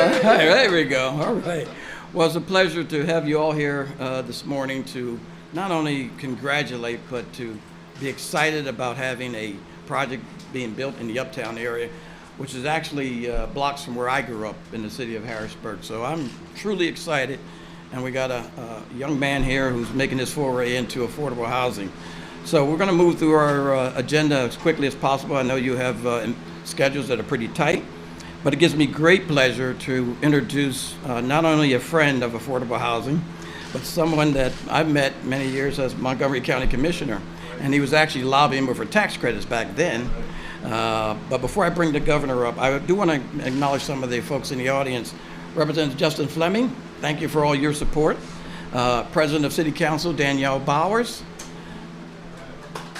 There we go. All right. Well, it's a pleasure to have you all here this morning to not only congratulate, but to be excited about having a project being built in the Uptown area, which is actually blocks from where I grew up in the city of Harrisburg. So I'm truly excited. And we got a young man here who's making his foray into affordable housing. So we're going to move through our agenda as quickly as possible. I know you have schedules that are pretty tight, but it gives me great pleasure to introduce not only a friend of affordable housing, but someone that I've met many years as Montgomery County Commissioner. And he was actually lobbying for tax credits back then. But before I bring the governor up, I do want to acknowledge some of the folks in the audience. Representative Justin Fleming, thank you for all your support. President of City Council Danielle Bowers,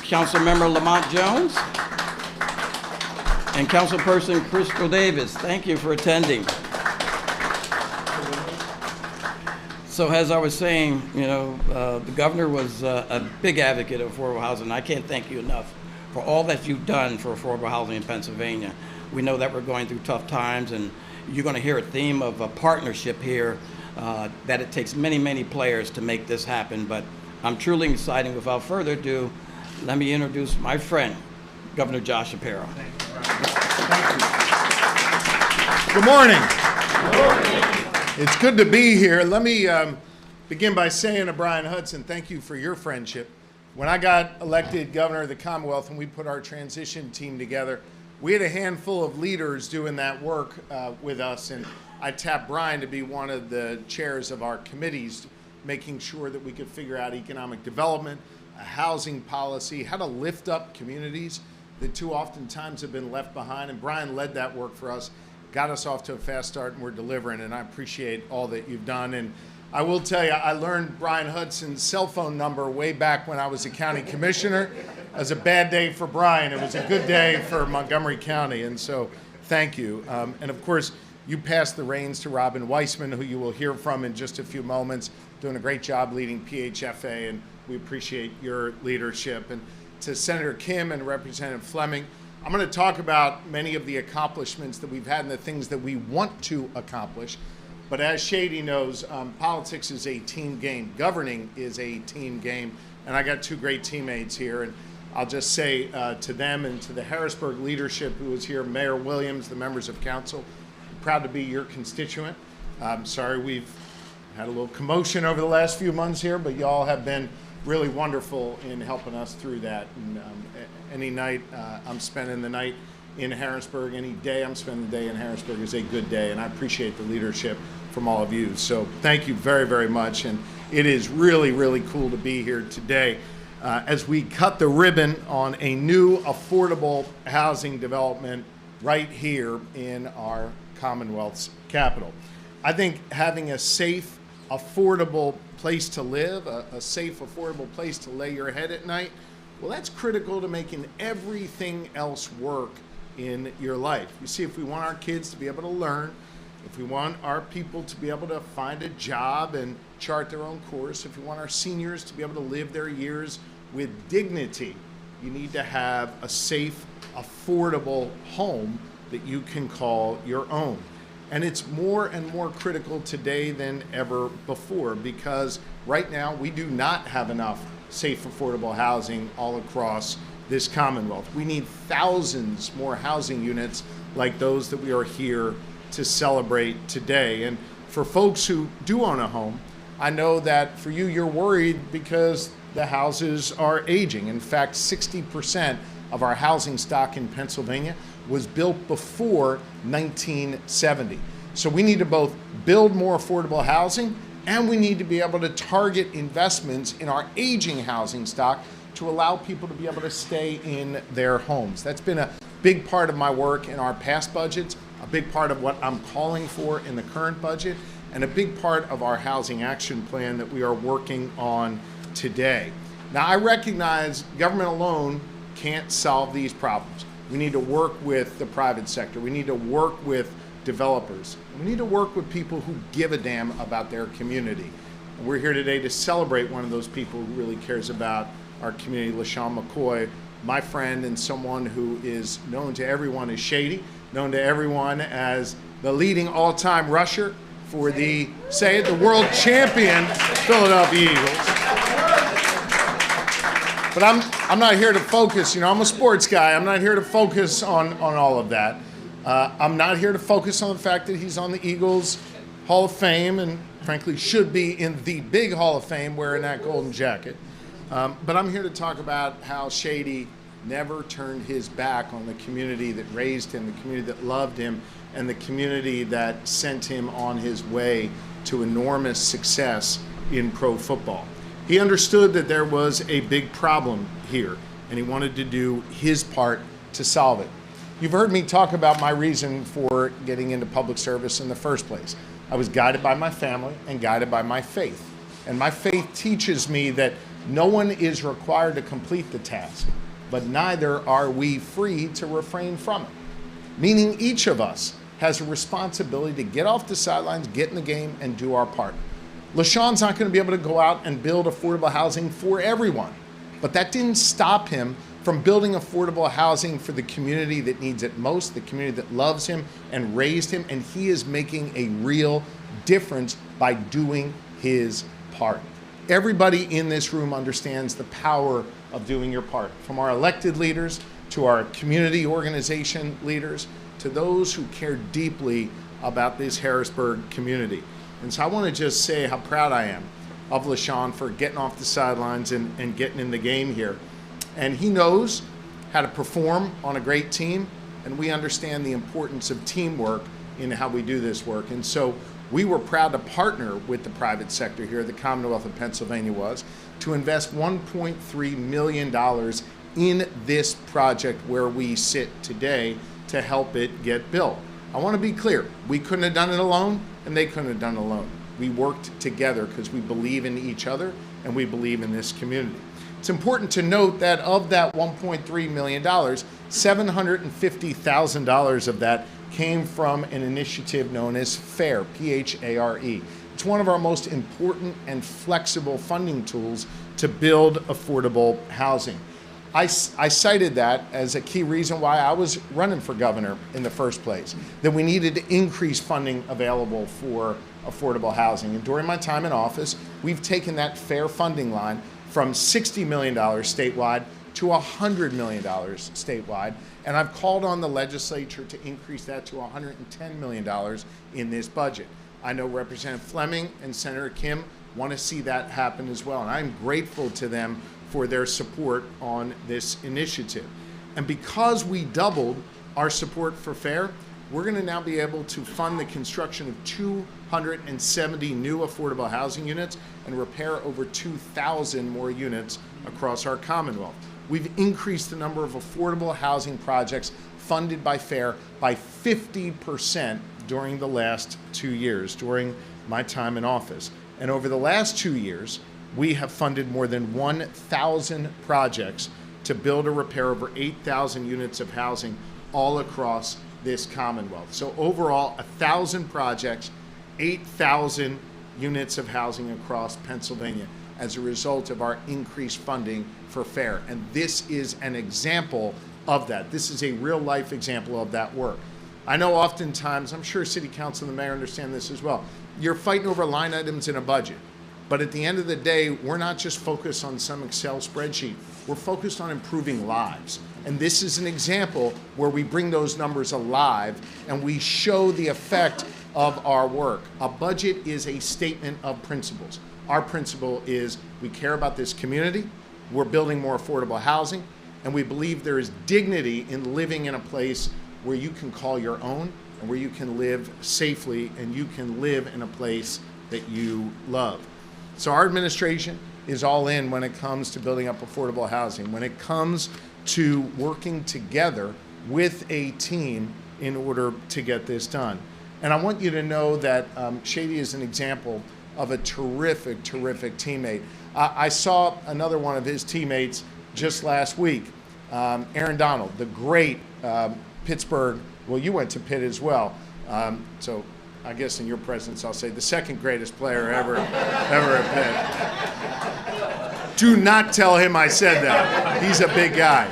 Councilmember Lamont Jones, and Councilperson Crystal Davis, thank you for attending. So as I was saying, the governor was a big advocate of affordable housing. I can't thank you enough for all that you've done for affordable housing in Pennsylvania. We know that we're going through tough times, and you're going to hear a theme of a partnership here, that it takes many, many players to make this happen. But I'm truly excited. Without further ado, let me introduce my friend, Governor Josh Shapiro. Thank you. Good morning. Good morning. It's good to be here. Let me begin by saying to Brian Hudson, thank you for your friendship. When I got elected governor of the Commonwealth and we put our transition team together, we had a handful of leaders doing that work with us, and I tapped Brian to be one of the chairs of our committees, making sure that we could figure out economic development, a housing policy, how to lift up communities that too oftentimes have been left behind. And Brian led that work for us, got us off to a fast start, and we're delivering, and I appreciate all that you've done. And I will tell you, I learned Brian Hudson's cell phone number way back when I was a county commissioner. It was a bad day for Brian. It was a good day for Montgomery County, and so thank you. And of course, you passed the reins to Robin Weissman, who you will hear from in just a few moments, doing a great job leading PHFA, and we appreciate your leadership. And to Senator Kim and Representative Fleming, I'm going to talk about many of the accomplishments that we've had and the things that we want to accomplish. But as Shady knows, politics is a team game. Governing is a team game. And I got two great teammates here. And I'll just say to them and to the Harrisburg leadership who is here, Mayor Williams, the members of council, I'm proud to be your constituent. I'm sorry we've had a little commotion over the last few months here, but y'all have been really wonderful in helping us through that. And any night I'm spending the night in Harrisburg, any day I'm spending the day in Harrisburg is a good day, and I appreciate the leadership from all of you. So thank you very, very much, and it is really, really cool to be here today as we cut the ribbon on a new affordable housing development right here in our Commonwealth's capital. I think having a safe, affordable place to live, a safe, affordable place to lay your head at night, well, that's critical to making everything else work in your life. You see, if we want our kids to be able to learn, if we want our people to be able to find a job and chart their own course, if we want our seniors to be able to live their years with dignity, you need to have a safe, affordable home that you can call your own. And it's more and more critical today than ever before, because right now we do not have enough safe, affordable housing all across this Commonwealth. We need thousands more housing units like those that we are here to celebrate today. And for folks who do own a home, I know that for you, you're worried because the houses are aging. In fact, 60% of our housing stock in Pennsylvania was built before 1970. So we need to both build more affordable housing, and we need to be able to target investments in our aging housing stock to allow people to be able to stay in their homes. That's been a big part of my work in our past budgets, a big part of what I'm calling for in the current budget, and a big part of our housing action plan that we are working on today. Now, I recognize government alone can't solve these problems. We need to work with the private sector. We need to work with developers. We need to work with people who give a damn about their community. And we're here today to celebrate one of those people who really cares about our community, LeSean McCoy, my friend and someone who is known to everyone as Shady, known to everyone as the leading all-time rusher for the world champion Philadelphia Eagles. But I'm not here to focus, I'm a sports guy. I'm not here to focus on all of that. I'm not here to focus on the fact that he's on the Eagles Hall of Fame and frankly should be in the big Hall of Fame wearing that golden jacket. But I'm here to talk about how Shady never turned his back on the community that raised him, the community that loved him, and the community that sent him on his way to enormous success in pro football. He understood that there was a big problem here, and he wanted to do his part to solve it. You've heard me talk about my reason for getting into public service in the first place. I was guided by my family and guided by my faith. And my faith teaches me that no one is required to complete the task, but neither are we free to refrain from it. Meaning each of us has a responsibility to get off the sidelines, get in the game, and do our part. LeSean's not going to be able to go out and build affordable housing for everyone, but that didn't stop him from building affordable housing for the community that needs it most, the community that loves him and raised him, and he is making a real difference by doing his part. Everybody in this room understands the power of doing your part, from our elected leaders to our community organization leaders to those who care deeply about this Harrisburg community. And so I want to just say how proud I am of LeSean for getting off the sidelines and getting in the game here. And he knows how to perform on a great team, and we understand the importance of teamwork in how we do this work. And so we were proud to partner with the private sector here, the Commonwealth of Pennsylvania was, to invest $1.3 million in this project where we sit today to help it get built. I want to be clear, we couldn't have done it alone, and they couldn't have done it alone. We worked together because we believe in each other and we believe in this community. It's important to note that of that $1.3 million, $750,000 of that came from an initiative known as PHARE, P-H-A-R-E. It's one of our most important and flexible funding tools to build affordable housing. I cited that as a key reason why I was running for governor in the first place, that we needed to increase funding available for affordable housing. And during my time in office, we've taken that PHARE funding line from $60 million statewide to $100 million statewide. And I've called on the legislature to increase that to $110 million in this budget. I know Representative Fleming and Senator Kim want to see that happen as well. And I'm grateful to them for their support on this initiative. And because we doubled our support for PHARE, we're going to now be able to fund the construction of 270 new affordable housing units and repair over 2,000 more units across our Commonwealth. We've increased the number of affordable housing projects funded by PHARE by 50% during the last 2 years, during my time in office. And over the last 2 years, we have funded more than 1,000 projects to build or repair over 8,000 units of housing all across this Commonwealth. So overall, 1,000 projects, 8,000 units of housing across Pennsylvania as a result of our increased funding for PHARE. And this is an example of that. This is a real life example of that work. I know oftentimes, I'm sure City Council and the Mayor understand this as well, you're fighting over line items in a budget. But at the end of the day, we're not just focused on some Excel spreadsheet. We're focused on improving lives. And this is an example where we bring those numbers alive and we show the effect of our work. A budget is a statement of principles. Our principle is we care about this community, we're building more affordable housing, and we believe there is dignity in living in a place where you can call your own and where you can live safely and you can live in a place that you love. So our administration is all in when it comes to building up affordable housing, when it comes to working together with a team in order to get this done. And I want you to know that Shady is an example of a terrific, terrific teammate. I saw another one of his teammates just last week, Aaron Donald, the great Pittsburgh, well, you went to Pitt as well. So I guess in your presence, I'll say the second greatest player ever at Pitt. Do not tell him I said that. He's a big guy.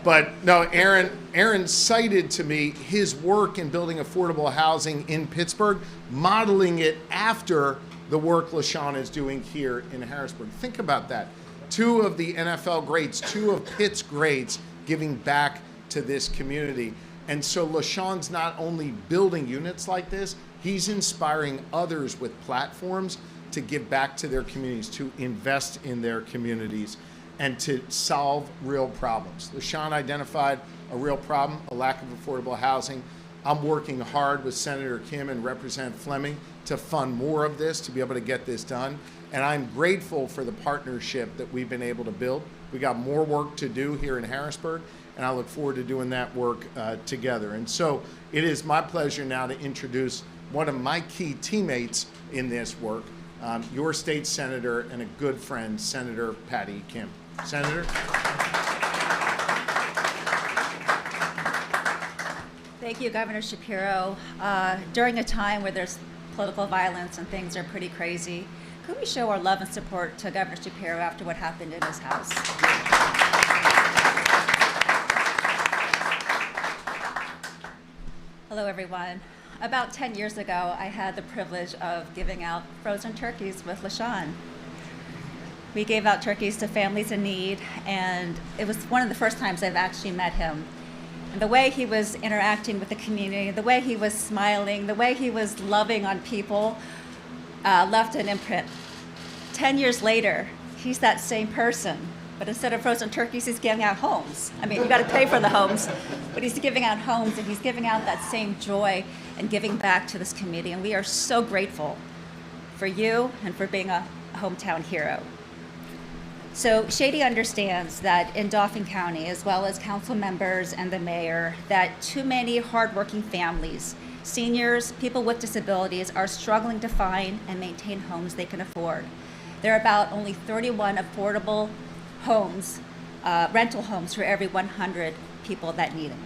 But no, Aaron cited to me his work in building affordable housing in Pittsburgh, modeling it after the work LeSean is doing here in Harrisburg. Think about that. Two of the NFL greats, two of Pitt's greats giving back to this community. And so LeSean's not only building units like this, he's inspiring others with platforms to give back to their communities, to invest in their communities, and to solve real problems. LeSean identified a real problem, a lack of affordable housing. I'm working hard with Senator Kim and Representative Fleming to fund more of this, to be able to get this done. And I'm grateful for the partnership that we've been able to build. We got more work to do here in Harrisburg, and I look forward to doing that work together. And so it is my pleasure now to introduce one of my key teammates in this work, your state senator and a good friend, Senator Patty Kim. Senator. Thank you, Governor Shapiro. During a time where there's political violence and things are pretty crazy, could we show our love and support to Governor Shapiro after what happened in his house? Hello, everyone. About 10 years ago, I had the privilege of giving out frozen turkeys with LeSean. We gave out turkeys to families in need, and it was one of the first times I've actually met him. And the way he was interacting with the community, the way he was smiling, the way he was loving on people, left an imprint. 10 years later, he's that same person, but instead of frozen turkeys, he's giving out homes. I mean, you got to pay for the homes, but he's giving out homes, and he's giving out that same joy and giving back to this community. And we are so grateful for you and for being a hometown hero. So Shady understands that in Dauphin County, as well as council members and the mayor, that too many hardworking families, seniors, people with disabilities, are struggling to find and maintain homes they can afford. There are about only 31 affordable homes, rental homes for every 100 people that need them.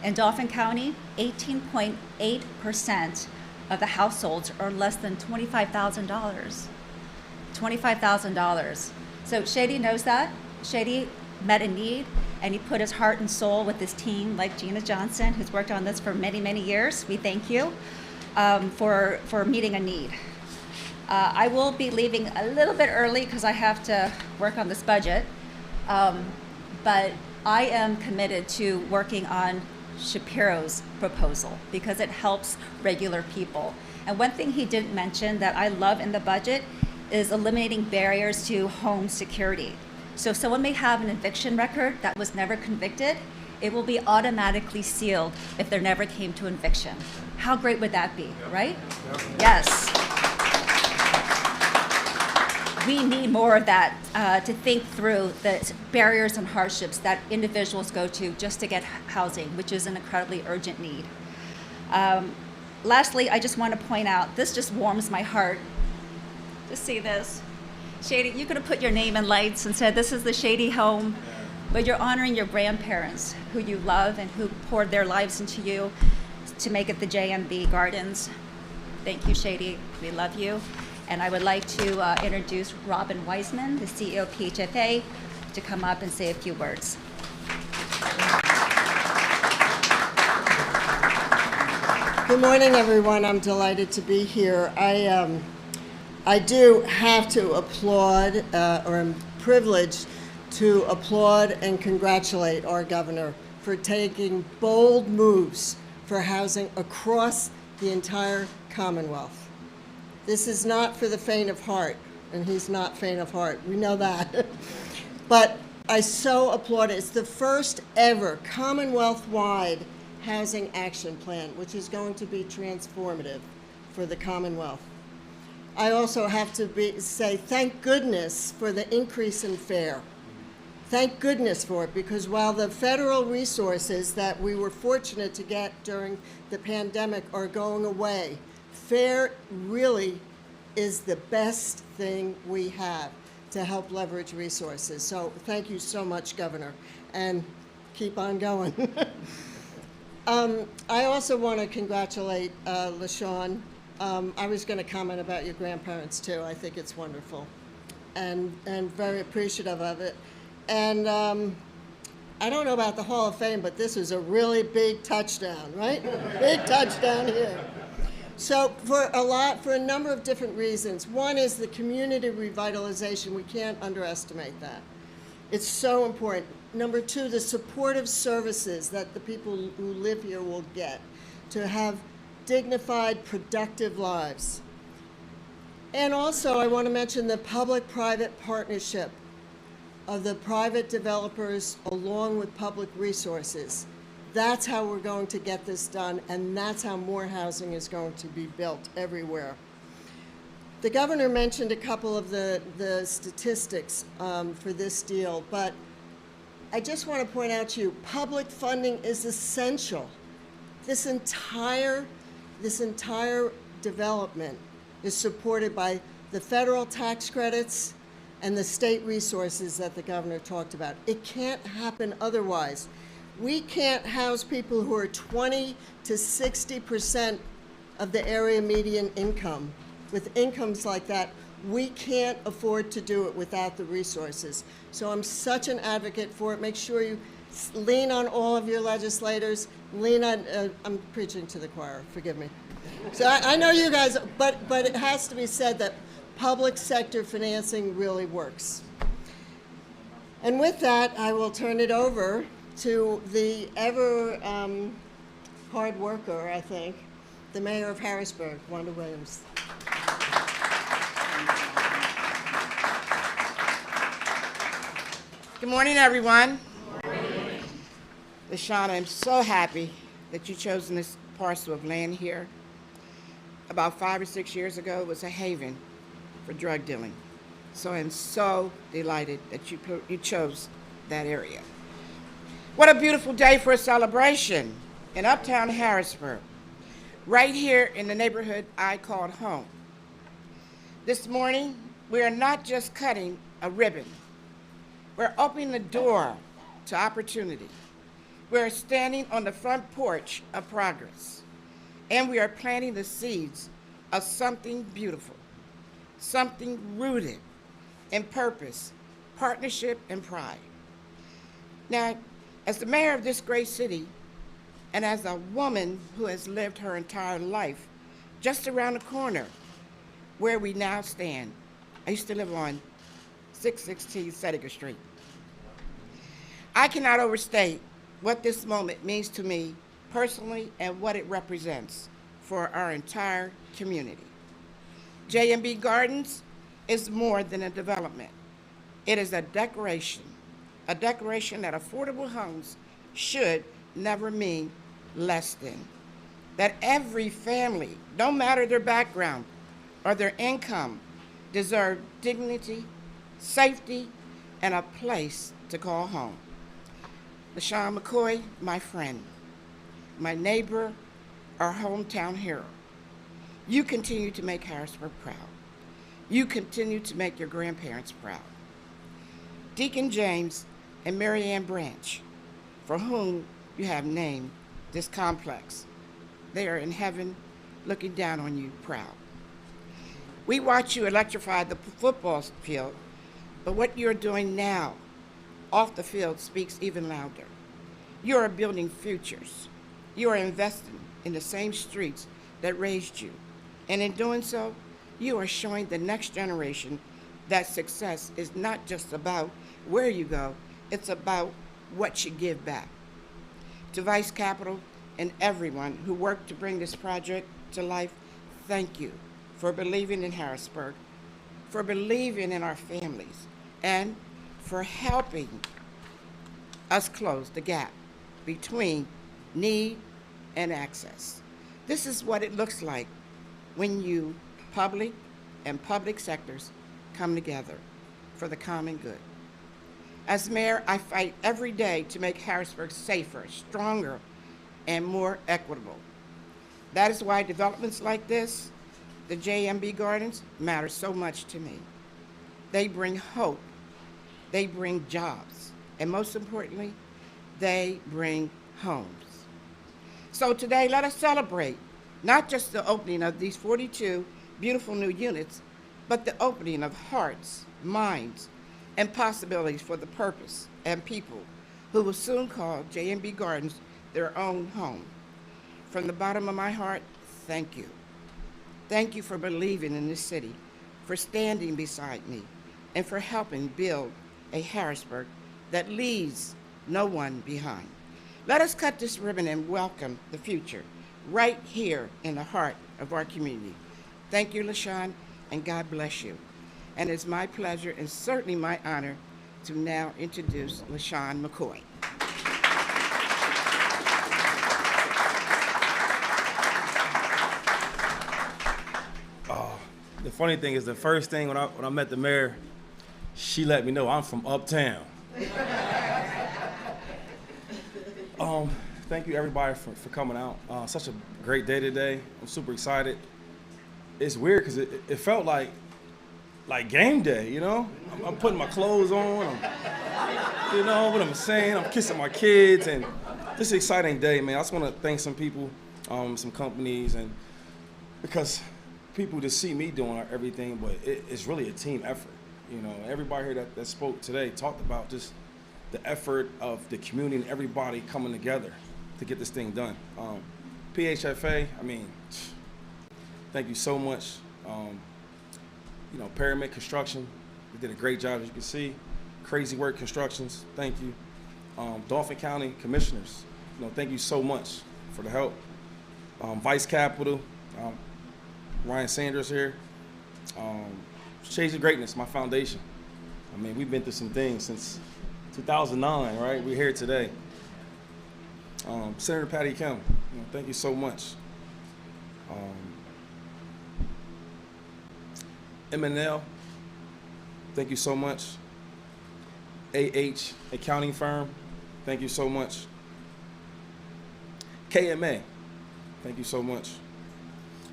In Dauphin County, 18.8% of the households are less than $25,000. $25,000. So Shady knows that. Shady met a need, and he put his heart and soul with his team, like Gina Johnson, who's worked on this for many, many years. We thank you for meeting a need. I will be leaving a little bit early because I have to work on this budget, but I am committed to working on Shapiro's proposal because it helps regular people. And one thing he didn't mention that I love in the budget is eliminating barriers to home security. So if someone may have an eviction record that was never convicted, it will be automatically sealed if there never came to eviction. How great would that be, right? Yes. We need more of that to think through the barriers and hardships that individuals go to just to get housing, which is an incredibly urgent need. Lastly, I just want to point out, this just warms my heart to see this. Shady, you could have put your name in lights and said, this is the Shady home, but you're honoring your grandparents who you love and who poured their lives into you to make it the JMB Gardens. Thank you, Shady. We love you. And I would like to introduce Robin Wiseman, the CEO of PHFA, to come up and say a few words. Good morning, everyone. I'm delighted to be here. I do have to applaud, or am privileged to applaud and congratulate our governor for taking bold moves for housing across the entire Commonwealth. This is not for the faint of heart, and he's not faint of heart. We know that. But I so applaud it. It's the first ever Commonwealth-wide housing action plan, which is going to be transformative for the Commonwealth. I also have to say thank goodness for the increase in fare. Thank goodness for it, because while the federal resources that we were fortunate to get during the pandemic are going away, fare really is the best thing we have to help leverage resources. So thank you so much, Governor, and keep on going. I also want to congratulate LeSean. I was going to comment about your grandparents too. I think it's wonderful and very appreciative of it. And I don't know about the Hall of Fame, but this was a really big touchdown, right? Big touchdown here. So for a number of different reasons. One is the community revitalization. We can't underestimate that. It's so important. Number two, the supportive services that the people who live here will get to have dignified, productive lives. And also, I want to mention the public-private partnership of the private developers along with public resources. That's how we're going to get this done, and that's how more housing is going to be built everywhere. The governor mentioned a couple of the statistics for this deal, but I just want to point out to you, public funding is essential. This entire development is supported by the federal tax credits and the state resources that the governor talked about. It can't happen otherwise. We can't house people who are 20 to 60% of the area median income. With incomes like that, we can't afford to do it without the resources. So I'm such an advocate for it. Make sure you lean on all of your legislators, lean on, I'm preaching to the choir, forgive me. So I know you guys, but it has to be said that public sector financing really works. And with that, I will turn it over to the ever hard worker, I think, the mayor of Harrisburg, Wanda Williams. Good morning, everyone. Good morning. LeSean, I'm so happy that you've chosen this parcel of land here. About 5 or 6 years ago, it was a haven for drug dealing. So I'm so delighted that you chose that area. What a beautiful day for a celebration in uptown Harrisburg, right here in the neighborhood I called home. This morning, we are not just cutting a ribbon. We're opening the door to opportunity. We're standing on the front porch of progress, and we are planting the seeds of something beautiful, something rooted in purpose, partnership, and pride. Now, as the mayor of this great city, and as a woman who has lived her entire life just around the corner where we now stand, I used to live on 616 Seneca Street. I cannot overstate what this moment means to me personally and what it represents for our entire community. JMB Gardens is more than a development. It is a declaration that affordable homes should never mean less than. That every family, no matter their background or their income, deserve dignity, safety, and a place to call home. LeSean McCoy, my friend, my neighbor, our hometown hero. You continue to make Harrisburg proud. You continue to make your grandparents proud. Deacon James and Mary Ann Branch, for whom you have named this complex, they are in heaven looking down on you proud. We watch you electrify the football field, but what you're doing now off the field speaks even louder. You are building futures. You are investing in the same streets that raised you. And in doing so, you are showing the next generation that success is not just about where you go, it's about what you give back. To Vice Capitol and everyone who worked to bring this project to life, thank you for believing in Harrisburg, for believing in our families, and for helping us close the gap between need and access. This is what it looks like when you, public and public sectors, come together for the common good. As mayor, I fight every day to make Harrisburg safer, stronger, and more equitable. That is why developments like this, the JMB Gardens, matter so much to me. They bring hope, they bring jobs, and most importantly, they bring homes. So today, let us celebrate not just the opening of these 42 beautiful new units, but the opening of hearts, minds, and possibilities for the purpose and people who will soon call JMB Gardens their own home. From the bottom of my heart, thank you. Thank you for believing in this city, for standing beside me, and for helping build a Harrisburg that leaves no one behind. Let us cut this ribbon and welcome the future right here in the heart of our community. Thank you, LeSean, and God bless you. And it's my pleasure and certainly my honor to now introduce LeSean McCoy. The funny thing is, the first thing when I met the mayor, she let me know I'm from uptown. Thank you everybody for coming out. Such a great day today. I'm super excited. It's weird because it felt like game day, you know? I'm putting my clothes on, you know what I'm saying? I'm kissing my kids, and this is an exciting day, man. I just want to thank some people, some companies, and because people just see me doing everything, but it's really a team effort. You know, everybody here that spoke today talked about just the effort of the community and everybody coming together to get this thing done. PHFA, I mean, thank you so much. You know, Pyramid Construction, they did a great job, as you can see. Crazy Work Constructions, thank you. Dauphin County Commissioners, you know, thank you so much for the help. Vice Capital, Ryan Sanders here. Shades of Greatness, my foundation. I mean, we've been through some things since 2009, right? We're here today. Senator Patty Kim, you know, thank you so much. M&L, thank you so much. AH Accounting Firm, thank you so much. KMA, thank you so much.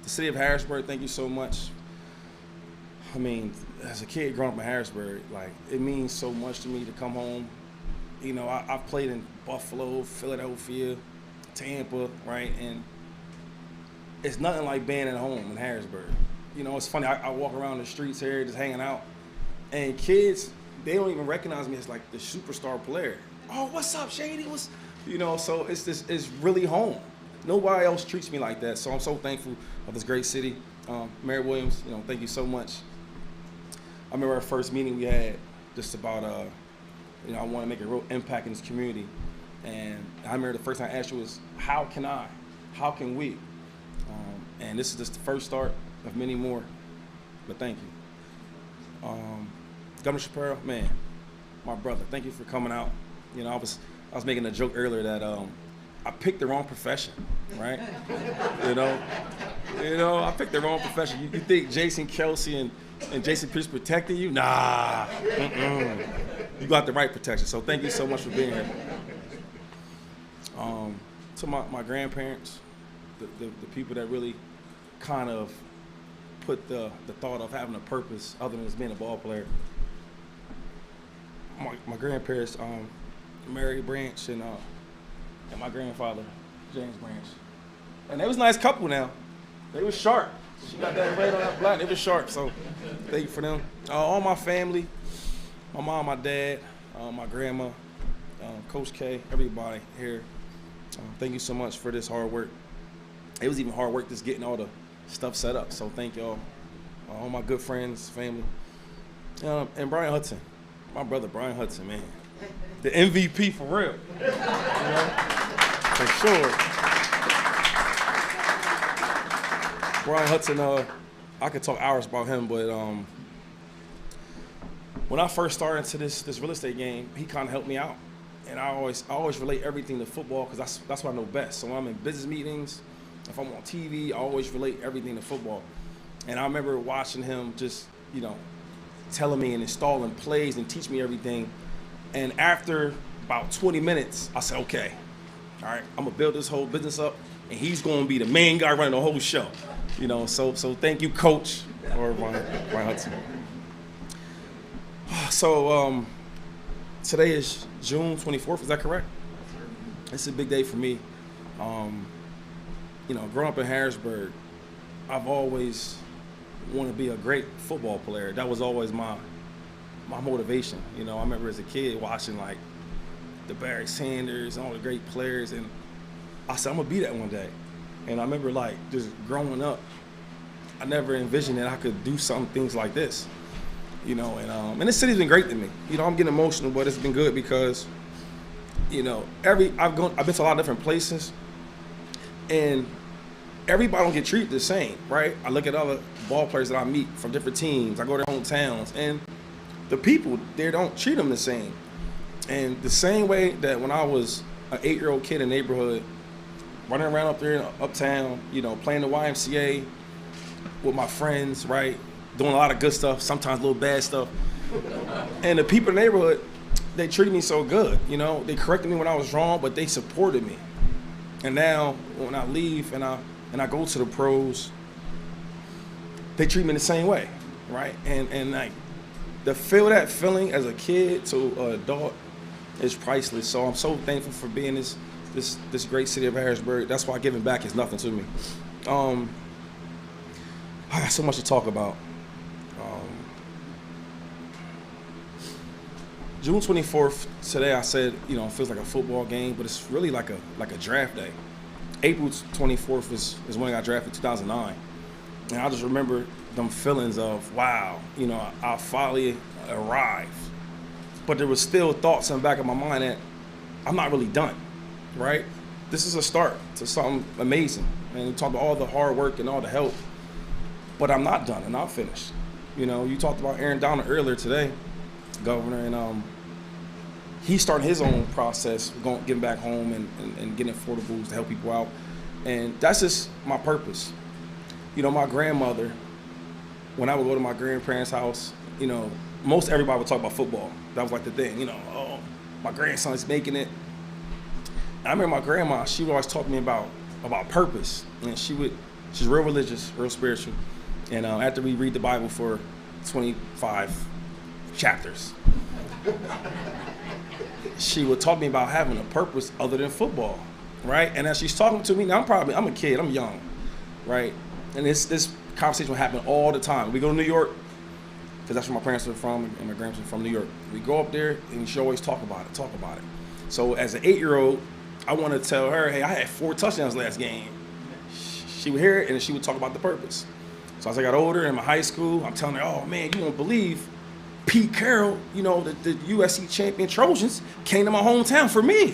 The City of Harrisburg, thank you so much. I mean, as a kid growing up in Harrisburg, like, it means so much to me to come home. You know, I've played in Buffalo, Philadelphia, Tampa, right? And it's nothing like being at home in Harrisburg. You know, it's funny, I walk around the streets here just hanging out, and kids, they don't even recognize me as like the superstar player. Oh, what's up, Shady? You know, so it's really home. Nobody else treats me like that, so I'm so thankful of this great city. Mayor Williams, you know, thank you so much. I remember our first meeting we had just about, you know, I want to make a real impact in this community. And I remember the first time I asked you was, how can we? And this is just the first start of many more, but thank you. Governor Shapiro, man, my brother, thank you for coming out. You know, I was making a joke earlier that I picked the wrong profession, right? you know, I picked the wrong profession. You think Jason Kelsey and Jason Pierce protecting you? Nah, you got the right protection. So thank you so much for being here. To my grandparents, the people that really kind of put the thought of having a purpose other than just being a ball player. My grandparents, Mary Branch and my grandfather, James Branch. And they was a nice couple now. They was sharp. She got that red on that black. They was sharp, so thank you for them. All my family, my mom, my dad, my grandma, Coach K, everybody here. Thank you so much for this hard work. It was even hard work just getting all the stuff set up, so thank y'all. All my good friends, family. And Brian Hudson, my brother Brian Hudson, man. The MVP for real. You know? For sure. Brian Hudson, I could talk hours about him, but when I first started into this real estate game, he kind of helped me out. And I always relate everything to football because that's what I know best. So when I'm in business meetings, if I'm on TV, I always relate everything to football. And I remember watching him just, you know, telling me and installing plays and teach me everything. And after about 20 minutes, I said, okay, all right, I'm gonna build this whole business up, and he's gonna be the main guy running the whole show. You know, so thank you, Coach, or Brian Hudson. So today is June 24th, is that correct? It's a big day for me. You know, growing up in Harrisburg, I've always wanted to be a great football player. That was always my motivation. You know, I remember as a kid watching like the Barry Sanders and all the great players, and I said I'm gonna be that one day. And I remember like just growing up, I never envisioned that I could do some things like this, you know. And this city's been great to me. You know, I'm getting emotional, but it's been good because, you know, I've been to a lot of different places, and everybody don't get treated the same, right? I look at other ball players that I meet from different teams. I go to their hometowns, and the people there don't treat them the same. And the same way that when I was an 8-year-old kid in the neighborhood, running around up there in uptown, you know, playing the YMCA with my friends, right? Doing a lot of good stuff, sometimes a little bad stuff. And the people in the neighborhood, they treated me so good, you know? They corrected me when I was wrong, but they supported me. And now when I leave and I go to the pros, they treat me the same way, right? And like, to feel that feeling as a kid to an adult is priceless. So I'm so thankful for being this great city of Harrisburg. That's why giving back is nothing to me. I got so much to talk about. June 24th, today I said, you know, it feels like a football game, but it's really like a draft day. April 24th is when I got drafted, 2009. And I just remember them feelings of, wow, you know, I finally arrived. But there was still thoughts in the back of my mind that I'm not really done, right? This is a start to something amazing. And we talked about all the hard work and all the help, but I'm not done and not finished. You know, you talked about Aaron Donald earlier today, governor, and he's starting his own process, getting back home and getting affordables to help people out. And that's just my purpose. You know, my grandmother, when I would go to my grandparents' house, you know, most everybody would talk about football. That was like the thing, you know, oh, my grandson's making it. And I remember my grandma, she would always talk to me about purpose. And she's real religious, real spiritual. And after we read the Bible for 25 chapters, she would talk to me about having a purpose other than football, right? And as she's talking to me, now I'm a kid, I'm young, right? And this conversation will happen all the time. We go to New York, because that's where my parents are from, and my grandparents are from New York. We go up there, and she always talk about it. So as an 8-year-old, I want to tell her, hey, I had 4 touchdowns last game. She would hear it, and she would talk about the purpose. So as I got older in my high school, I'm telling her, oh, man, you won't believe Pete Carroll, you know, the USC champion Trojans came to my hometown for me.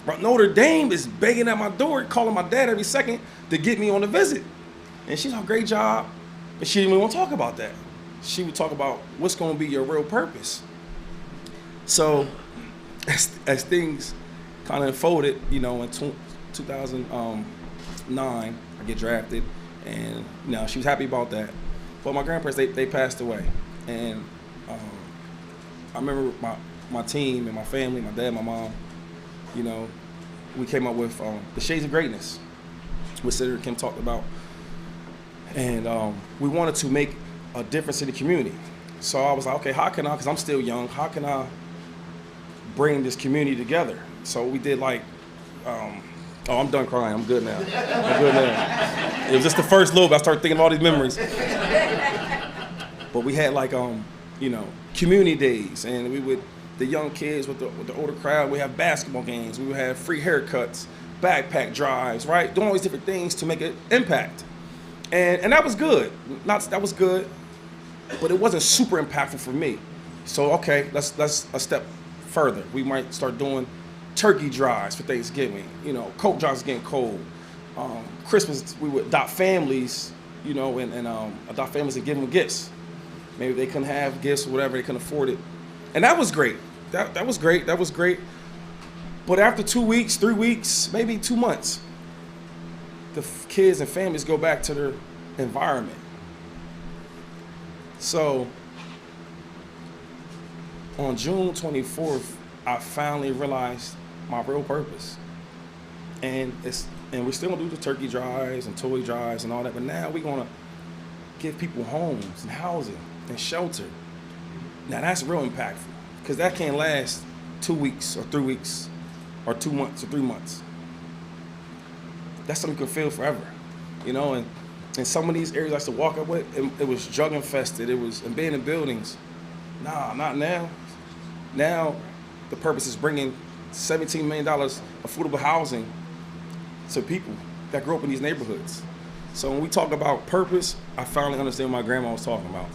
But Notre Dame is begging at my door, calling my dad every second to get me on a visit. And she's done a great job, but she didn't even want to talk about that. She would talk about what's going to be your real purpose. So as things kind of unfolded, you know, in 2009, I get drafted, and you know, she was happy about that. But my grandparents, they passed away. And I remember my team and my family, my dad, my mom, you know, we came up with the Shades of Greatness, which Senator Kim talked about. And we wanted to make a difference in the community. So I was like, okay, how can I, because I'm still young, how can I bring this community together? So we did like, oh, I'm done crying, I'm good now. It was just the first little bit, I started thinking of all these memories. But we had like, you know, community days, and we would, the young kids with the older crowd, we have basketball games, we would have free haircuts, backpack drives, right? Doing all these different things to make an impact. And that was good. That was good, but it wasn't super impactful for me. So okay, let's a step further. We might start doing turkey drives for Thanksgiving. You know, Coke drives getting cold. Christmas, we would adopt families, you know, and adopt families and give them gifts. Maybe they couldn't have gifts or whatever, they couldn't afford it. And that was great. That was great. That was great. But after 2 weeks, 3 weeks, maybe 2 months, the kids and families go back to their environment. So on June 24th, I finally realized my real purpose. And we're still gonna do the turkey drives and toy drives and all that, but now we're gonna give people homes and housing and shelter. Now that's real impactful, because that can't last 2 weeks or 3 weeks or 2 months or 3 months. That's something you can feel forever, you know. And in some of these areas I used to walk up with, it was drug infested, it was abandoned buildings. Nah, not now. Now the purpose is bringing $17 million affordable housing to people that grew up in these neighborhoods. So when we talk about purpose, I finally understand what my grandma was talking about.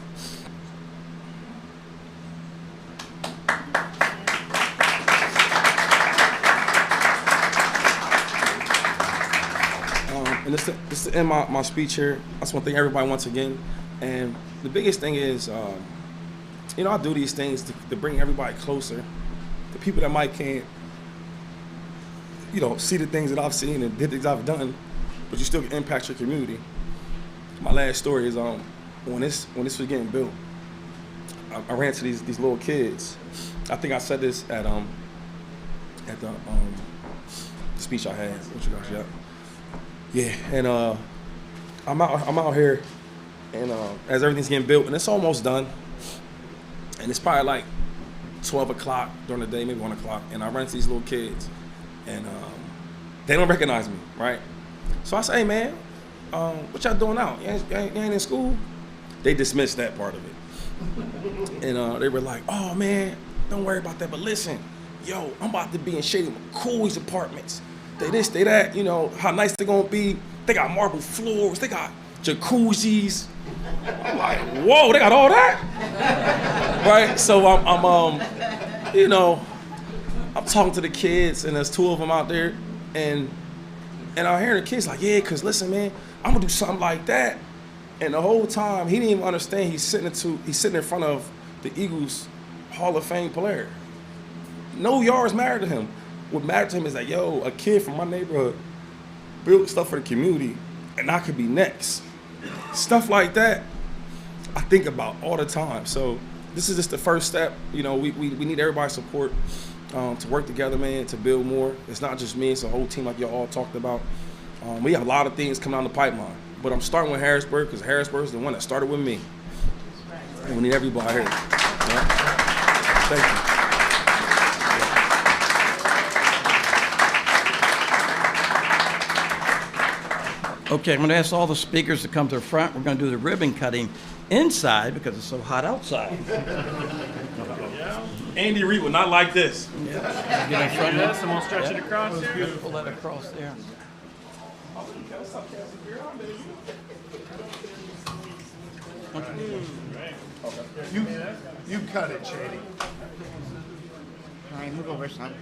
And this to end my speech here. I just want to thank everybody once again. And the biggest thing is, I do these things to bring everybody closer. The people that might can't, see the things that I've seen and did things I've done, but you still can impact your community. My last story is when this was getting built, I ran to these little kids. I think I said this at the speech I had. What you guys got? Yeah, and I'm out here, and as everything's getting built, and it's almost done, and it's probably like 12 o'clock during the day, maybe 1 o'clock, and I run into these little kids, and they don't recognize me, right? So I say, hey man, what y'all doing out? You ain't in school? They dismissed that part of it, and they were like, oh man, don't worry about that, but listen, yo, I'm about to be in Shady McCoy's apartments. They this, they that, how nice they're gonna be. They got marble floors, they got jacuzzis. I'm like, whoa, they got all that? Right? So I'm talking to the kids, and there's 2 of them out there, and I'm hearing the kids like, yeah, cause listen, man, I'm gonna do something like that. And the whole time, he didn't even understand he's sitting in front of the Eagles Hall of Fame player. No yards mattered to him. What mattered to him is that, yo, a kid from my neighborhood built stuff for the community, and I could be next. Stuff like that, I think about all the time. So this is just the first step. We need everybody's support to work together, man, to build more. It's not just me, it's a whole team like y'all all talked about. We have a lot of things coming down the pipeline, but I'm starting with Harrisburg because Harrisburg is the one that started with me. And we need everybody here. Yeah? Thank you. Okay, I'm going to ask all the speakers to come to the front. We're going to do the ribbon cutting inside because it's so hot outside. Andy Reid would not like this. Yeah. Get in front of Yes, I'm gonna stretch it across here. Pull that across there. You cut it, Shady. All right, move over, son.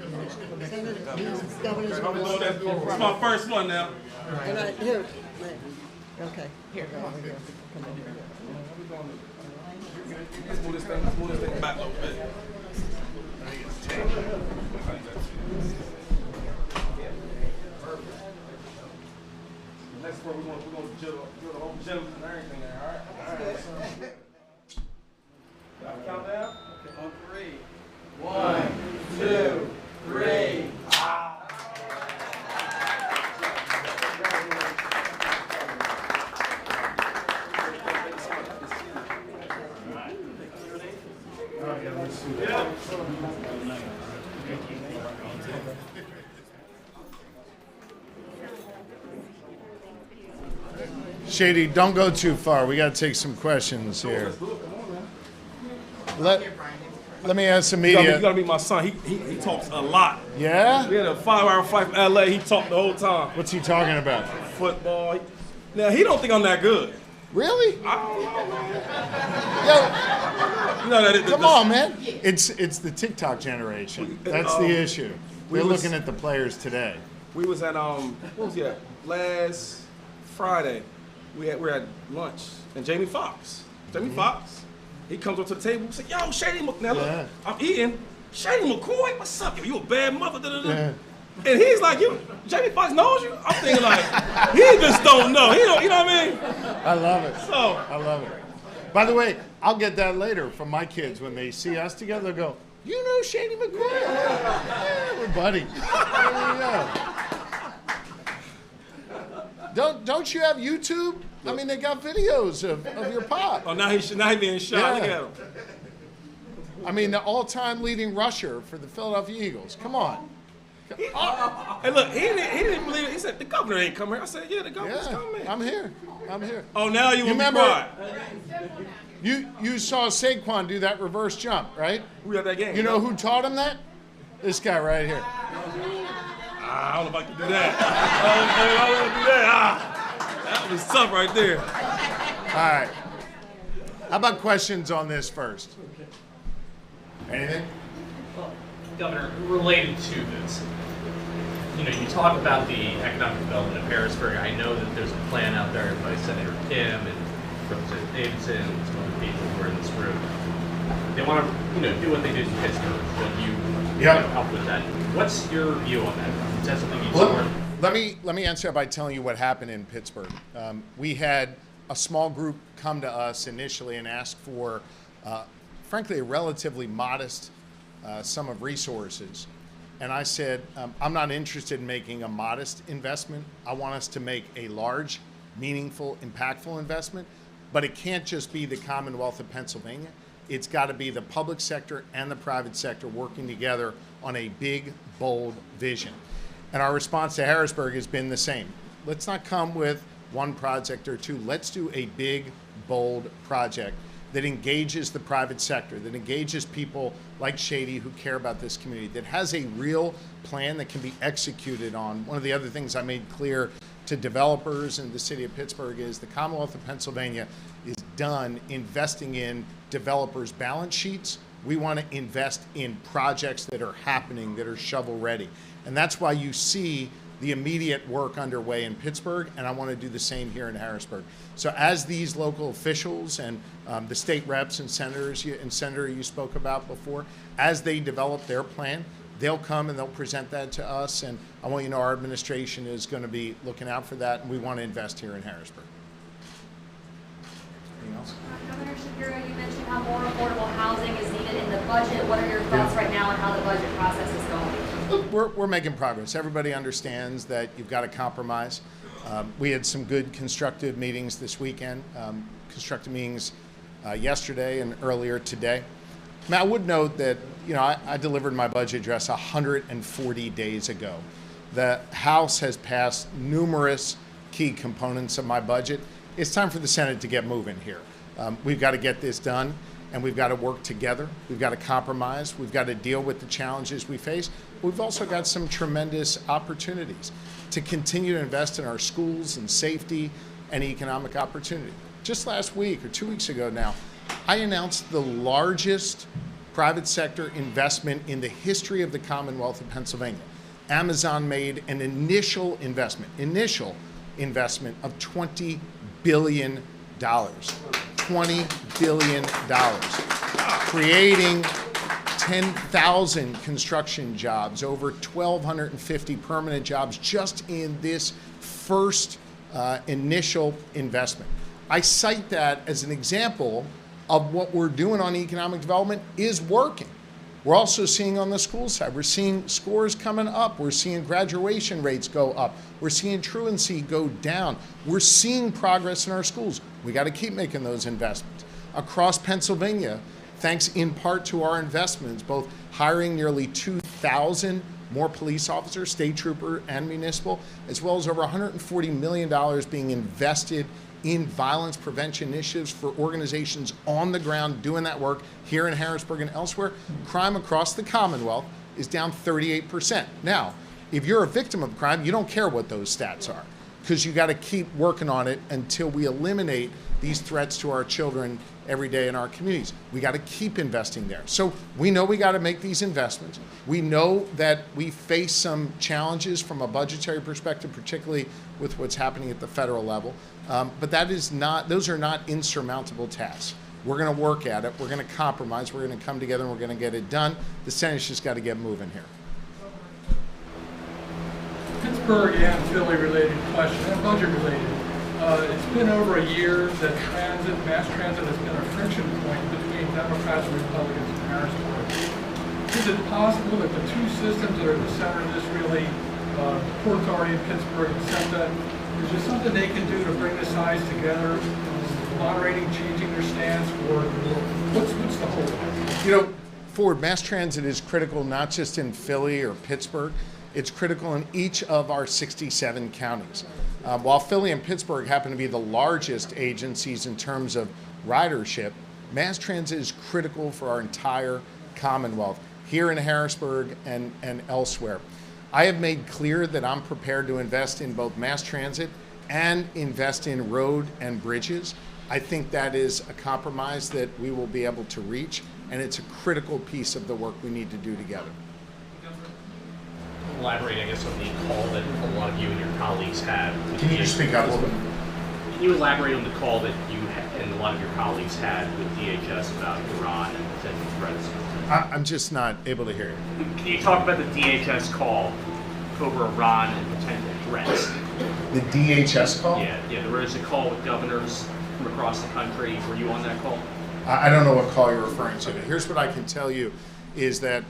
Governor's gonna- It's my first one now. and here, okay. Here, go over here. Let's move this thing back a little bit. Next part, we're gonna drill the whole gym and everything there, all right? Count down? On 3. 1, 2, 3. Shady, don't go too far. We got to take some questions here. Let me ask the You media. gotta be my son. He talks a lot. Yeah? We had a 5-hour flight from LA. He talked the whole time. What's he talking about? Football. Now he don't think I'm that good. Really? I don't know, man. Yo, You know that. come on, man. It's the TikTok generation. That's the issue. We're looking at the players today. We was at what was that? Last Friday. We were at lunch, and Jamie Foxx, he comes up to the table and said, "Yo, Shady McCoy." Now look, Yeah. I'm eating. Shady McCoy, what's up? Yo, you a bad mother? Da, da, da. Yeah. And he's like, Jamie Foxx knows you. I'm thinking like, he just don't know. He don't, you know what I mean? I love it. So I love it. By the way, I'll get that later from my kids when they see us together. They'll go, "You know Shady McCoy?" Yeah, we're buddies. There you go. Don't you have YouTube? I mean, they got videos of your pop. now he being shot. Yeah. Look at him. I mean, the all-time leading rusher for the Philadelphia Eagles. Come on. Hey, look, he didn't believe it. He said, the governor ain't come here. I said, yeah, the governor's Yeah, coming. I'm here. I'm here. Oh, now you will be remember- quiet. You saw Saquon do that reverse jump, right? We had that game. You know who taught him that? This guy right here. I don't know if I can do that. I don't want to do that. That was tough right there. All right. How about questions on this first? Anything? Well, Governor, related to this, you talk about the economic development of Harrisburg. I know that there's a plan out there by Senator Kim and Representative Davidson and some other people who are in this room. They want to, do what they did in Pittsburgh. What you help with that. What's your view on that? Is that something you support? Let me answer by telling you what happened in Pittsburgh. We had a small group come to us initially and ask for, frankly, a relatively modest sum of resources. And I said, I'm not interested in making a modest investment. I want us to make a large, meaningful, impactful investment. But it can't just be the Commonwealth of Pennsylvania. It's got to be the public sector and the private sector working together on a big, bold vision. And our response to Harrisburg has been the same. Let's not come with one project or two. Let's do a big, bold project that engages the private sector, that engages people like Shady who care about this community, that has a real plan that can be executed on. One of the other things I made clear to developers in the city of Pittsburgh is the Commonwealth of Pennsylvania is done investing in developers' balance sheets. We want to invest in projects that are happening, that are shovel ready. And that's why you see the immediate work underway in Pittsburgh, and I want to do the same here in Harrisburg. So as these local officials and the state reps and senators and senator you spoke about before, as they develop their plan, they'll come and they'll present that to us, and I want you to know our administration is going to be looking out for that, and we want to invest here in Harrisburg. Anything else? Governor Shapiro, you mentioned how more affordable housing is needed in the budget. What are your thoughts right now on how the budget process is going? Look, we're making progress. Everybody understands that you've got to compromise. We had some good constructive meetings this weekend, constructive meetings yesterday and earlier today. Now, I would note that, I delivered my budget address 140 days ago. The House has passed numerous key components of my budget. It's time for the Senate to get moving here. We've got to get this done, and we've got to work together. We've got to compromise. We've got to deal with the challenges we face. We've also got some tremendous opportunities to continue to invest in our schools and safety and economic opportunity. Just last week or 2 weeks ago now, I announced the largest private sector investment in the history of the Commonwealth of Pennsylvania. Amazon made an initial investment of $20 billion. $20 billion. Creating 10,000 construction jobs, over 1,250 permanent jobs just in this first initial investment. I cite that as an example of what we're doing on economic development is working. We're also seeing on the school side, we're seeing scores coming up. We're seeing graduation rates go up. We're seeing truancy go down. We're seeing progress in our schools. We got to keep making those investments. Across Pennsylvania, thanks in part to our investments, both hiring nearly 2,000 more police officers, state trooper and municipal, as well as over $140 million being invested in violence prevention initiatives for organizations on the ground doing that work here in Harrisburg and elsewhere. Crime across the Commonwealth is down 38%. Now, if you're a victim of crime, you don't care what those stats are, because you got to keep working on it until we eliminate these threats to our children every day in our communities. We got to keep investing there. So we know we got to make these investments. We know that we face some challenges from a budgetary perspective, particularly with what's happening at the federal level. But those are not insurmountable tasks. We're going to work at it. We're going to compromise. We're going to come together and we're going to get it done. The Senate's just got to get moving here. Pittsburgh and Philly related question, and budget related. It's been over a year that mass transit has been a friction point between Democrats and Republicans in Harrisburg. Is it possible that the two systems that are at the center of this really, Port Authority in Pittsburgh and SEPTA, is there something they can do to bring the sides together, moderating, changing their stance, or what's the whole? Ford, mass transit is critical not just in Philly or Pittsburgh. It's critical in each of our 67 counties. While Philly and Pittsburgh happen to be the largest agencies in terms of ridership, mass transit is critical for our entire Commonwealth, here in Harrisburg and elsewhere. I have made clear that I'm prepared to invest in both mass transit and invest in road and bridges. I think that is a compromise that we will be able to reach, and it's a critical piece of the work we need to do together. Elaborate, I guess, on the call that a lot of you and your colleagues had. Can you just speak up a little bit? Can you elaborate on the call that you and a lot of your colleagues had with DHS about Iran and potential threats? I'm just not able to hear you. Can you talk about the DHS call over Iran and potential threats? The DHS call? Yeah, there was a call with governors from across the country. Were you on that call? I don't know what call you're referring to. Here's what I can tell you is that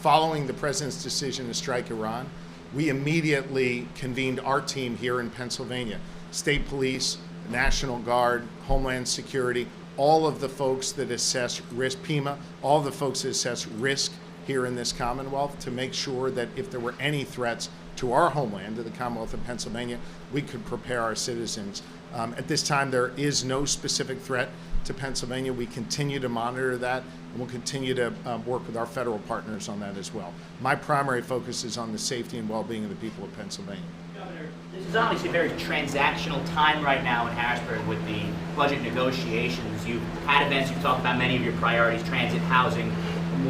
following the president's decision to strike Iran, we immediately convened our team here in Pennsylvania. State Police, National Guard, Homeland Security, all of the folks that assess risk, PEMA, all the folks that assess risk here in this Commonwealth to make sure that if there were any threats to our homeland, to the Commonwealth of Pennsylvania, we could prepare our citizens. At this time, there is no specific threat to Pennsylvania. We continue to monitor that, and we'll continue to work with our federal partners on that as well. My primary focus is on the safety and well-being of the people of Pennsylvania. Governor, this is obviously a very transactional time right now in Harrisburg with the budget negotiations. You've had events, you've talked about many of your priorities, transit, housing,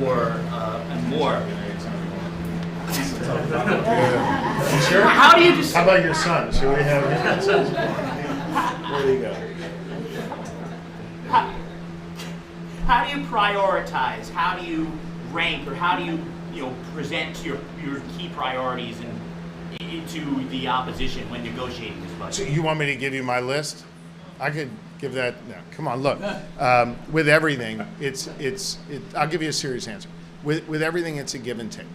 more and more. Sure? How do you just... How about your son? Should we have him? Where do you go? How do you prioritize? How do you rank, or how do you present your key priorities to the opposition when negotiating this budget? So you want me to give you my list? I could give that. No, come on, look. With everything, I'll give you a serious answer. With everything, it's a give and take.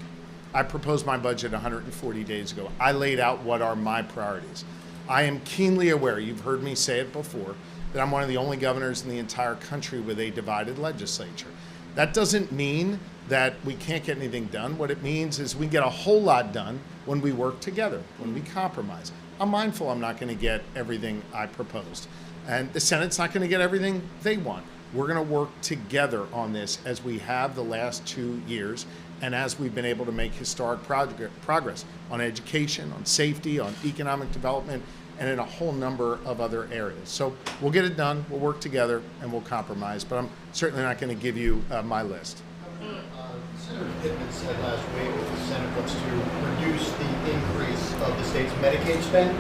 I proposed my budget 140 days ago. I laid out what are my priorities. I am keenly aware, you've heard me say it before, that I'm one of the only governors in the entire country with a divided legislature. That doesn't mean that we can't get anything done. What it means is we get a whole lot done when we work together, when we compromise. I'm mindful I'm not going to get everything I proposed. And the Senate's not going to get everything they want. We're going to work together on this as we have the last 2 years, and as we've been able to make historic progress on education, on safety, on economic development, and in a whole number of other areas. So we'll get it done, we'll work together, and we'll compromise, but I'm certainly not going to give you my list. Senator Pittman said last week that the Senate wants to reduce the increase of the state's Medicaid spend.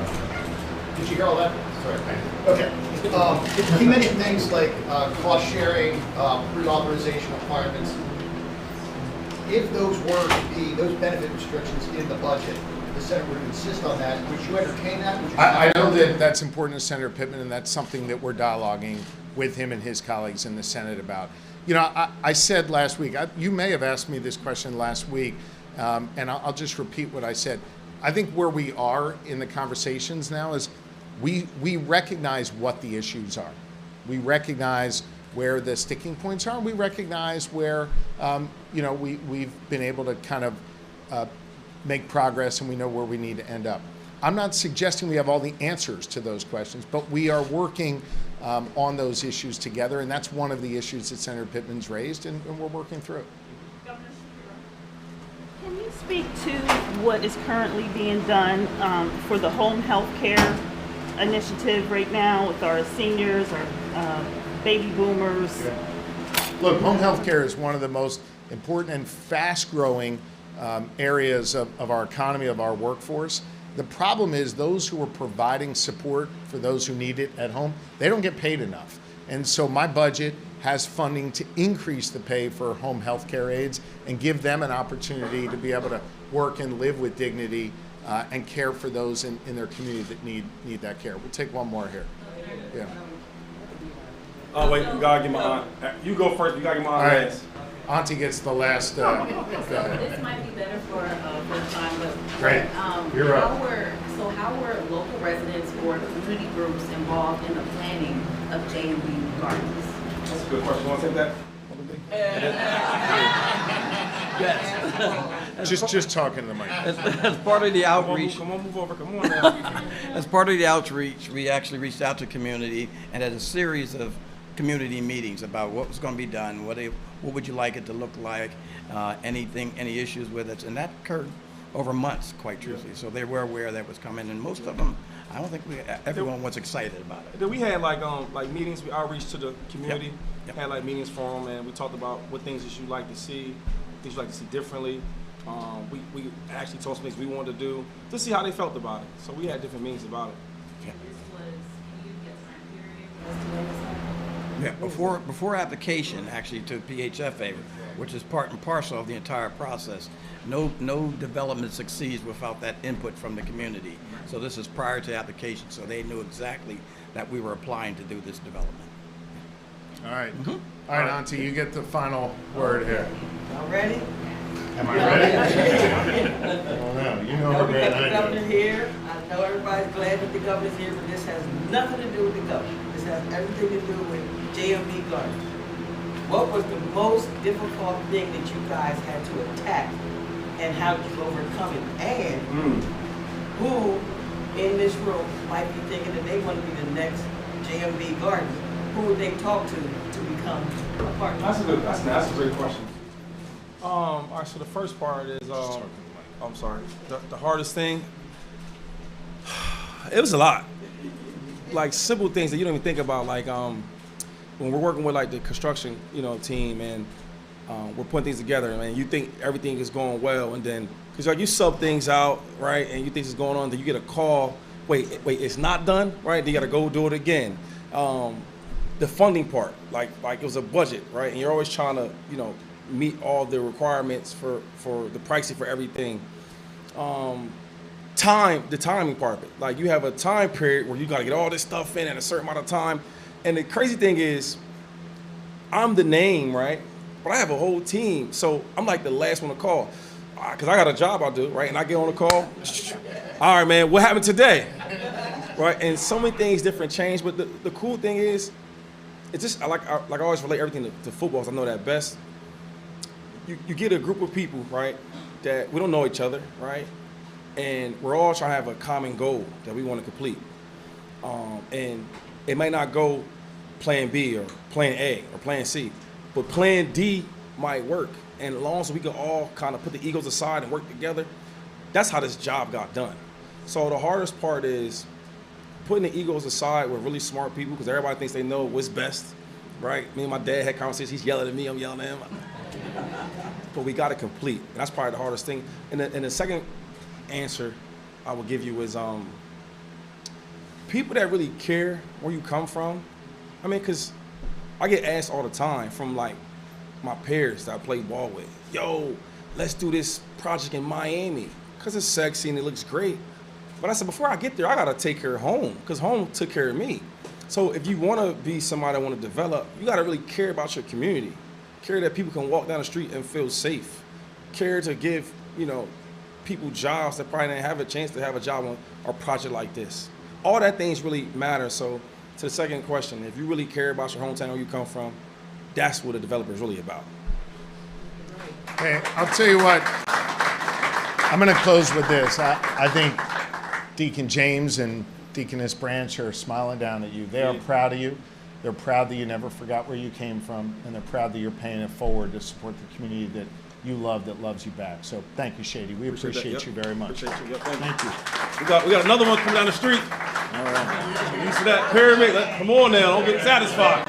Did you hear all that? Sorry. Okay. He mentioned things like cost sharing, pre-authorization requirements. If those were to be, those benefit restrictions in the budget, the Senate would insist on that. Would you entertain that? Would you I know that that's important to Senator Pittman, and that's something that we're dialoguing with him and his colleagues in the Senate about. You know, I said last week, you may have asked me this question last week, and I'll just repeat what I said. I think where we are in the conversations now is we recognize what the issues are. We recognize where the sticking points are. We recognize where, we've been able to kind of make progress, and we know where we need to end up. I'm not suggesting we have all the answers to those questions, but we are working on those issues together, and that's one of the issues that Senator Pittman's raised, and we're working through it. Governor Shapiro, can you speak to what is currently being done for the home health care initiative right now with our seniors, our baby boomers? Yeah. Look, home health care is one of the most important and fast-growing areas of our economy, of our workforce. The problem is those who are providing support for those who need it at home, they don't get paid enough. And so my budget has funding to increase the pay for home health care aides and give them an opportunity to be able to work and live with dignity and care for those in their community that need that care. We'll take one more here. Yeah. Oh, wait, you gotta get my aunt. You go first, you gotta get my aunt last. Auntie gets the last. So this might be better for time, but great. You're up. How were local residents or community groups involved in the planning of JMB Gardens? That's a good question. You want to take that? Yes. Just talking to the mic. As part of the outreach. Come on, move over. Come on now. As part of the outreach, we actually reached out to community and had a series of community meetings about what was going to be done, what would you like it to look like, any issues with it, and that occurred over months, quite truthfully. So they were aware that was coming, and most of them, I don't think everyone was excited about it. Then we had like meetings, we outreach to the community, Yep. had like meetings for them, and we talked about what things that you like to see, things you like to see differently. We actually told some things we wanted to do to see how they felt about it. So we had different meetings about it. Yeah, before application actually to PHFA, which is part and parcel of the entire process, no development succeeds without that input from the community. So this is prior to application, so they knew exactly that we were applying to do this development. All right. All right, Auntie, you get the final word here. Y'all ready? Am I ready? I don't know. You know her better than I The governor do. here. I know everybody's glad that the governor's here, but this has nothing to do with the governor. This has everything to do with JMB Gardens. What was the most difficult thing that you guys had to attack, and how did you overcome it? And who in this room might be thinking that they want to be the next JMB Gardens? Who would they talk to become a partner? That's a great question. All right, so the first part is, I'm sorry, the hardest thing, it was a lot. Like simple things that you don't even think about, like when we're working with like the construction, team, and we're putting things together, and you think everything is going well, and then, because like you sub things out, right, and you think it's going on, then you get a call, wait, it's not done, right, then you gotta go do it again. The funding part, like it was a budget, right, and you're always trying to, meet all the requirements for the pricing for everything. The timing part of it. Like you have a time period where you gotta get all this stuff in at a certain amount of time. And the crazy thing is, I'm the name, right? But I have a whole team. So I'm like the last one to call. Cause I got a job I do, right? And I get on the call. All right, man, what happened today? Right? And so many things different change. But the cool thing is, it's just, I always relate everything to football, so I know that best. You get a group of people, right, that we don't know each other, right? And we're all trying to have a common goal that we want to complete. And it might not go plan B or plan A or plan C, but plan D might work. And as long as we can all kind of put the egos aside and work together, that's how this job got done. So the hardest part is putting the egos aside with really smart people, because everybody thinks they know what's best, right? Me and my dad had conversations. He's yelling at me, I'm yelling at him. But we got to complete. And that's probably the hardest thing. And the second answer I will give you is people that really care where you come from. I mean, because I get asked all the time from like my peers that I play ball with, yo, let's do this project in Miami because it's sexy and it looks great. But I said, before I get there, I got to take care of home, because home took care of me. So if you want to be somebody that want to develop, you got to really care about your community. Care that people can walk down the street and feel safe. Care to give, people jobs that probably didn't have a chance to have a job on a project like this. All that things really matter. So to the second question, if you really care about your hometown, where you come from, that's what a developer is really about. Hey, I'll tell you what, I'm going to close with this. I think Deacon James and Deaconess Branch are smiling down at you. They are proud of you. They're proud that you never forgot where you came from, and they're proud that you're paying it forward to support the community that you love, that loves you back. So thank you, Shady. We appreciate you very much. Appreciate you. Yep, Thank you. We got another one coming down the street. All right. Used to that pyramid. Come on now, don't get satisfied.